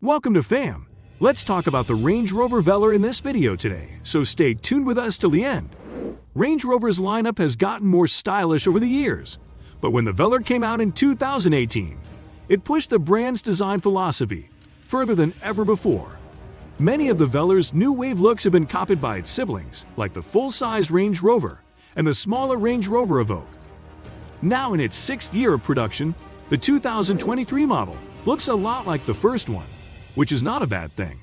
Welcome to FAM. Let's talk about the Range Rover Velar in this video today, so stay tuned with us till the end. Range Rover's lineup has gotten more stylish over the years, but when the Velar came out in 2018, it pushed the brand's design philosophy further than ever before. Many of the Velar's new wave looks have been copied by its siblings, like the full-size Range Rover and the smaller Range Rover Evoque. Now in its 6th year of production, the 2023 model looks a lot like the first one, which is not a bad thing.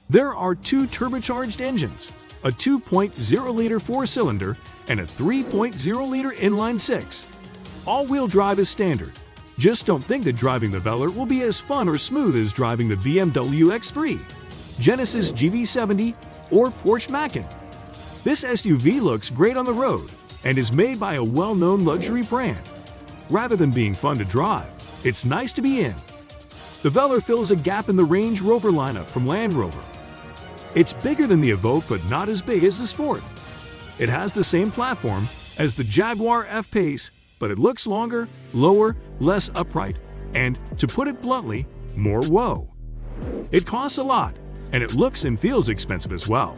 There are two turbocharged engines, a 2.0-liter 4-cylinder and a 3.0-liter inline-6. All-wheel drive is standard. Just don't think that driving the Velar will be as fun or smooth as driving the BMW X3, Genesis GV70, or Porsche Macan. This SUV looks great on the road and is made by a well-known luxury brand. Rather than being fun to drive, it's nice to be in. The Velar fills a gap in the Range Rover lineup from Land Rover. It's bigger than the Evoque but not as big as the Sport. It has the same platform as the Jaguar F-Pace, but it looks longer, lower, less upright, and, to put it bluntly, more whoa. It costs a lot, and it looks and feels expensive as well.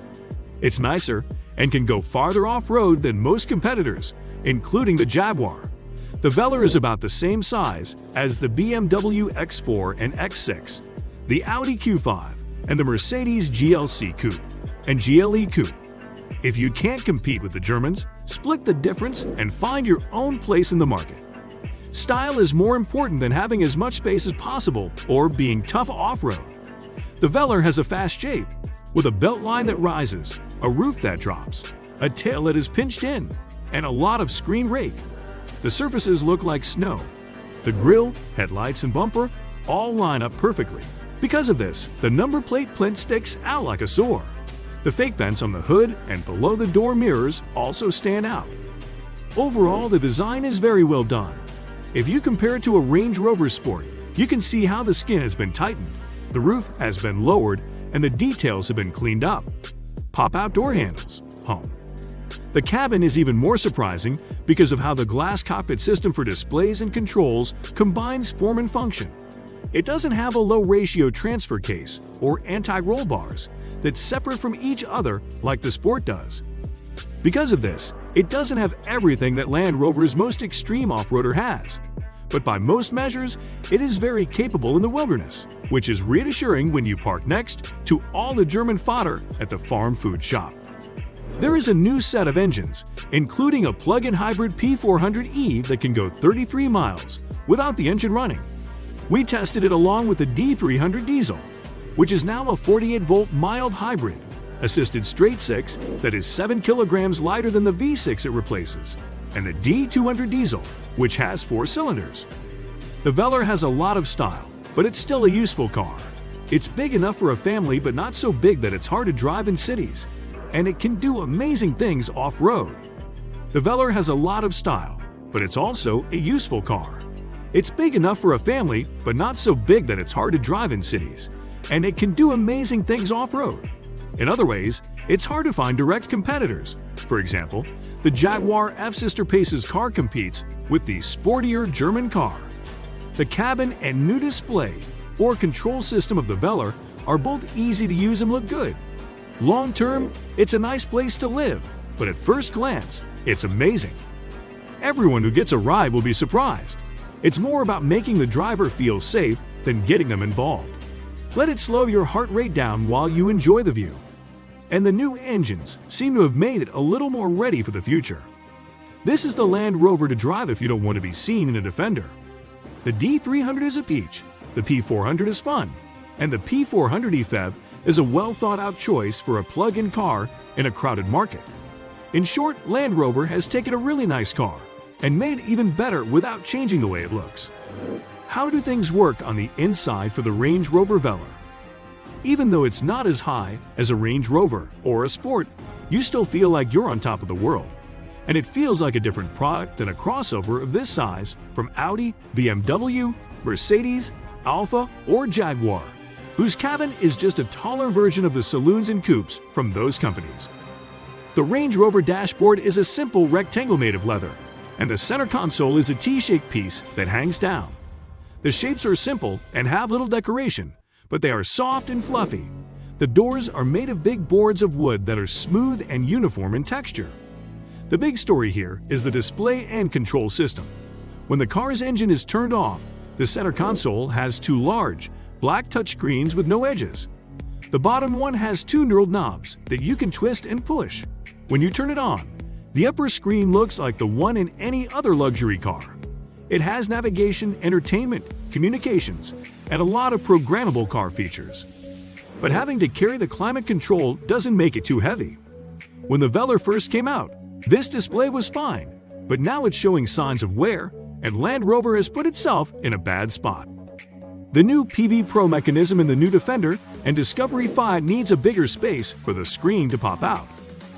It's nicer and can go farther off-road than most competitors, including the Jaguar. The Velar is about the same size as the BMW X4 and X6, the Audi Q5, and the Mercedes GLC Coupe and GLE Coupe. If you can't compete with the Germans, split the difference and find your own place in the market. Style is more important than having as much space as possible or being tough off-road. The Velar has a fast shape, with a belt line that rises, a roof that drops, a tail that is pinched in, and a lot of screen rake. The surfaces look like snow. The grille, headlights, and bumper all line up perfectly. Because of this, the number plate print sticks out like a sore. The fake vents on the hood and below the door mirrors also stand out. Overall, the design is very well done. If you compare it to a Range Rover Sport, you can see how the skin has been tightened, the roof has been lowered, and the details have been cleaned up. Pop-out door handles, home. The cabin is even more surprising because of how the glass cockpit system for displays and controls combines form and function. It doesn't have a low-ratio transfer case or anti-roll bars that's separate from each other like the Sport does. Because of this, it doesn't have everything that Land Rover's most extreme off-roader has. But by most measures, it is very capable in the wilderness, which is reassuring when you park next to all the German fodder at the farm food shop. There is a new set of engines, including a plug-in hybrid P400e that can go 33 miles without the engine running. We tested it along with the D300 diesel, which is now a 48-volt mild hybrid, assisted straight 6 that is 7 kilograms lighter than the V6 it replaces, and the D200 diesel, which has 4 cylinders. The Velar has a lot of style, but it's still a useful car. It's big enough for a family but not so big that it's hard to drive in cities, and it can do amazing things off-road. The Velar has a lot of style, but it's also a useful car. It's big enough for a family, but not so big that it's hard to drive in cities, and it can do amazing things off-road. In other ways, it's hard to find direct competitors. For example, the Jaguar F-Sister Pace's car competes with the sportier German car. The cabin and new display or control system of the Velar are both easy to use and look good. Long-term, it's a nice place to live, but at first glance, it's amazing. Everyone who gets a ride will be surprised. It's more about making the driver feel safe than getting them involved. Let it slow your heart rate down while you enjoy the view. And the new engines seem to have made it a little more ready for the future. This is the Land Rover to drive if you don't want to be seen in a Defender. The D300 is a peach, the P400 is fun, and the P400 EFEV is a well-thought-out choice for a plug-in car in a crowded market. In short, Land Rover has taken a really nice car and made it even better without changing the way it looks. How do things work on the inside for the Range Rover Velar? Even though it's not as high as a Range Rover or a Sport, you still feel like you're on top of the world. And it feels like a different product than a crossover of this size from Audi, BMW, Mercedes, Alfa, or Jaguar, whose cabin is just a taller version of the saloons and coupes from those companies. The Range Rover dashboard is a simple rectangle made of leather, and the center console is a T-shaped piece that hangs down. The shapes are simple and have little decoration, but they are soft and fluffy. The doors are made of big boards of wood that are smooth and uniform in texture. The big story here is the display and control system. When the car's engine is turned off, the center console has two large, black touchscreens with no edges. The bottom one has two knurled knobs that you can twist and push. When you turn it on, the upper screen looks like the one in any other luxury car. It has navigation, entertainment, communications, and a lot of programmable car features. But having to carry the climate control doesn't make it too heavy. When the Velar first came out, this display was fine, but now it's showing signs of wear, and Land Rover has put itself in a bad spot. The new PV Pro mechanism in the new Defender and Discovery 5 needs a bigger space for the screen to pop out.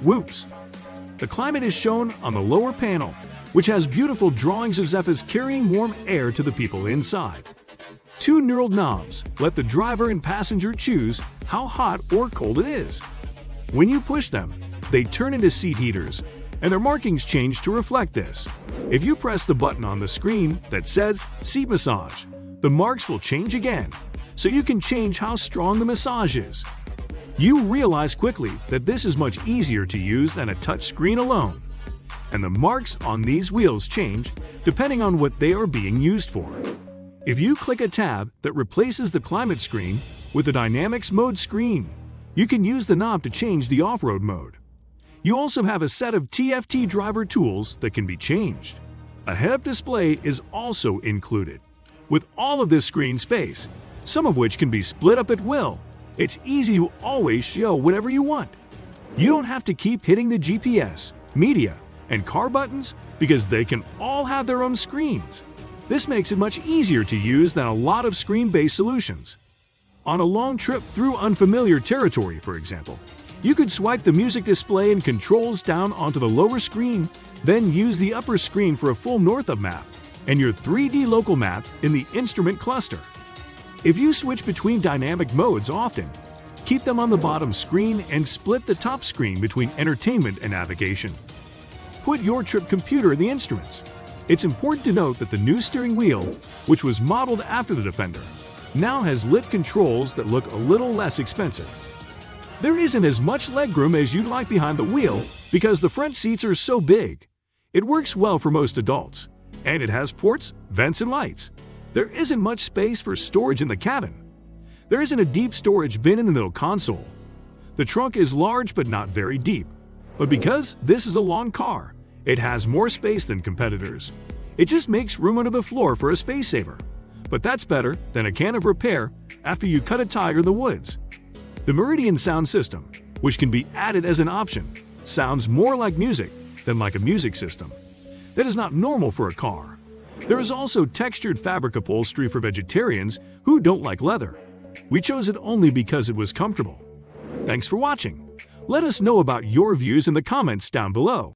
Whoops! The climate is shown on the lower panel, which has beautiful drawings of Zephyrs carrying warm air to the people inside. Two knurled knobs let the driver and passenger choose how hot or cold it is. When you push them, they turn into seat heaters, and their markings change to reflect this. If you press the button on the screen that says Seat Massage, the marks will change again, so you can change how strong the massage is. You realize quickly that this is much easier to use than a touch screen alone, and the marks on these wheels change depending on what they are being used for. If you click a tab that replaces the climate screen with the Dynamics mode screen, you can use the knob to change the off-road mode. You also have a set of TFT driver tools that can be changed. A head-up display is also included. With all of this screen space, some of which can be split up at will, it's easy to always show whatever you want. You don't have to keep hitting the GPS, media, and car buttons because they can all have their own screens. This makes it much easier to use than a lot of screen-based solutions. On a long trip through unfamiliar territory, for example, you could swipe the music display and controls down onto the lower screen, then use the upper screen for a full north-of map and your 3D local map in the instrument cluster. If you switch between dynamic modes often, keep them on the bottom screen and split the top screen between entertainment and navigation. Put your trip computer in the instruments. It's important to note that the new steering wheel, which was modeled after the Defender, now has lit controls that look a little less expensive. There isn't as much legroom as you'd like behind the wheel because the front seats are so big. It works well for most adults, and it has ports, vents, and lights. There isn't much space for storage in the cabin. There isn't a deep storage bin in the middle console. The trunk is large but not very deep. But because this is a long car, it has more space than competitors. It just makes room under the floor for a space saver. But that's better than a can of repair after you cut a tire in the woods. The Meridian sound system, which can be added as an option, sounds more like music than like a music system. That is not normal for a car. There is also textured fabric upholstery for vegetarians who don't like leather. We chose it only because it was comfortable. Thanks for watching. Let us know about your views in the comments down below.